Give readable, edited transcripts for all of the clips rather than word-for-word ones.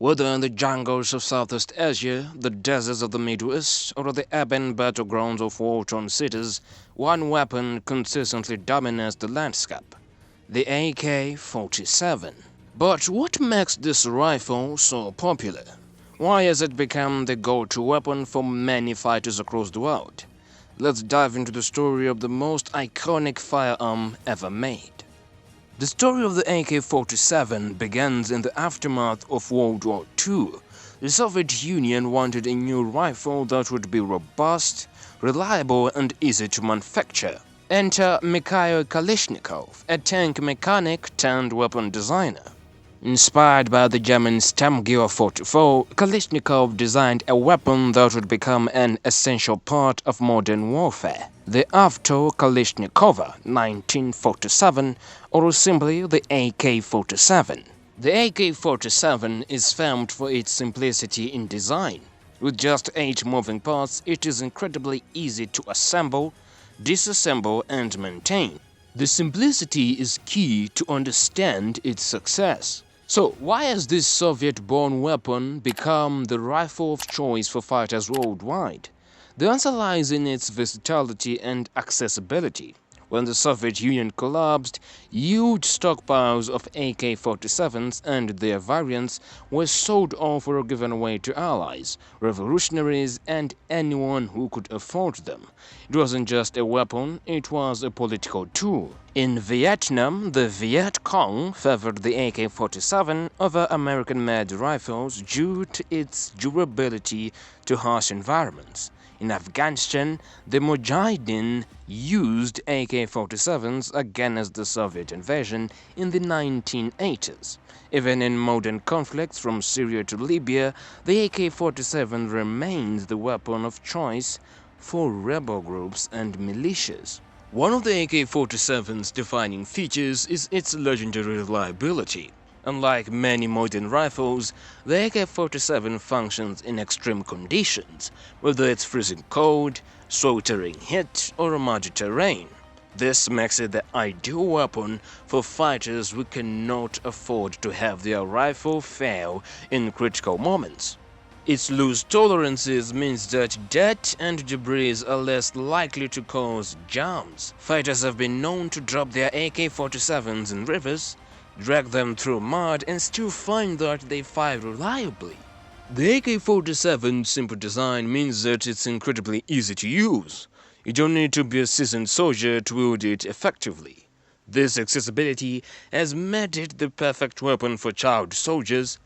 Whether in the jungles of Southeast Asia, the deserts of the Midwest, or the urban battlegrounds of war-torn cities, one weapon consistently dominates the landscape: the AK-47. But what makes this rifle so popular? Why has it become the go-to weapon for many fighters across the world? Let's dive into the story of the most iconic firearm ever made. The story of the AK-47 begins in the aftermath of World War II. The Soviet Union wanted a new rifle that would be robust, reliable, and easy to manufacture. Enter Mikhail Kalashnikov, a tank mechanic turned weapon designer. Inspired by the German Sturmgewehr 44, Kalashnikov designed a weapon that would become an essential part of modern warfare: the Avto Kalashnikova 1947, or simply the AK-47. The AK-47 is famed for its simplicity in design. With just 8 moving parts, it is incredibly easy to assemble, disassemble, and maintain. The simplicity is key to understand its success. So, why has this Soviet-born weapon become the rifle of choice for fighters worldwide? The answer lies in its versatility and accessibility. When the Soviet Union collapsed, huge stockpiles of AK-47s and their variants were sold off or given away to allies, revolutionaries, and anyone who could afford them. It wasn't just a weapon, it was a political tool. In Vietnam, the Viet Cong favored the AK-47 over American-made rifles due to its durability to harsh environments. In Afghanistan, the Mujahideen used AK-47s against the Soviet invasion in the 1980s. Even in modern conflicts from Syria to Libya, the AK-47 remains the weapon of choice for rebel groups and militias. One of the AK-47's defining features is its legendary reliability. Unlike many modern rifles, the AK-47 functions in extreme conditions, whether it's freezing cold, sweltering heat, or muddy terrain. This makes it the ideal weapon for fighters who cannot afford to have their rifle fail in critical moments. Its loose tolerances means that dirt and debris are less likely to cause jams. Fighters have been known to drop their AK-47s in rivers, drag them through mud, and still find that they fire reliably. The AK-47's simple design means that it's incredibly easy to use. You don't need to be a seasoned soldier to wield it effectively. This accessibility has made it the perfect weapon for child soldiers,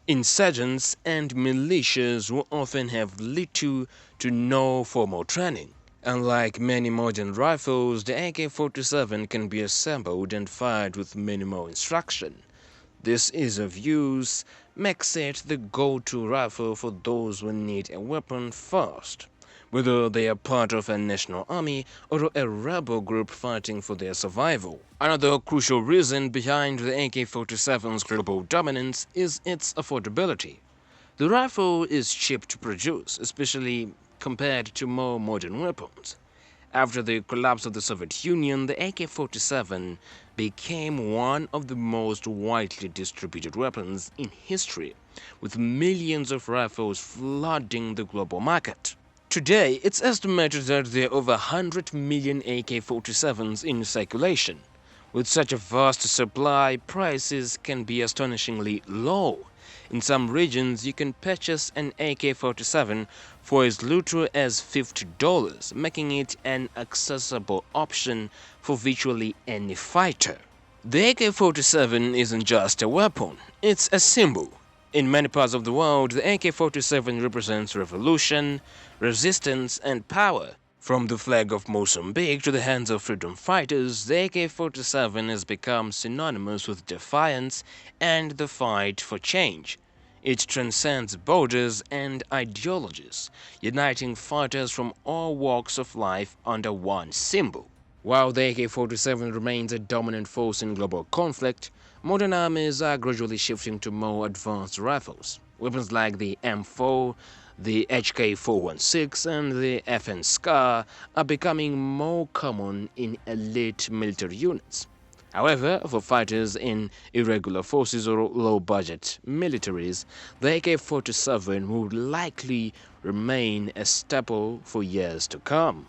insurgents, and militias who often have little to no formal training. Unlike many modern rifles, the AK-47 can be assembled and fired with minimal instruction. This ease of use makes it the go-to rifle for those who need a weapon fast, whether they are part of a national army or a rebel group fighting for their survival. Another crucial reason behind the AK-47's global dominance is its affordability. The rifle is cheap to produce, especially compared to more modern weapons. After the collapse of the Soviet Union, the AK-47 became one of the most widely distributed weapons in history, with millions of rifles flooding the global market. Today, it's estimated that there are over 100 million AK-47s in circulation. With such a vast supply, prices can be astonishingly low. In some regions, you can purchase an AK-47 for as little as $50, making it an accessible option for virtually any fighter. The AK-47 isn't just a weapon, it's a symbol. In many parts of the world, the AK-47 represents revolution, resistance, and power. From the flag of Mozambique to the hands of freedom fighters, the AK-47 has become synonymous with defiance and the fight for change. It transcends borders and ideologies, uniting fighters from all walks of life under one symbol. While the AK-47 remains a dominant force in global conflict, modern armies are gradually shifting to more advanced rifles. Weapons like the M4, the HK-416 and the FN SCAR are becoming more common in elite military units. However, for fighters in irregular forces or low-budget militaries, the AK-47 would likely remain a staple for years to come.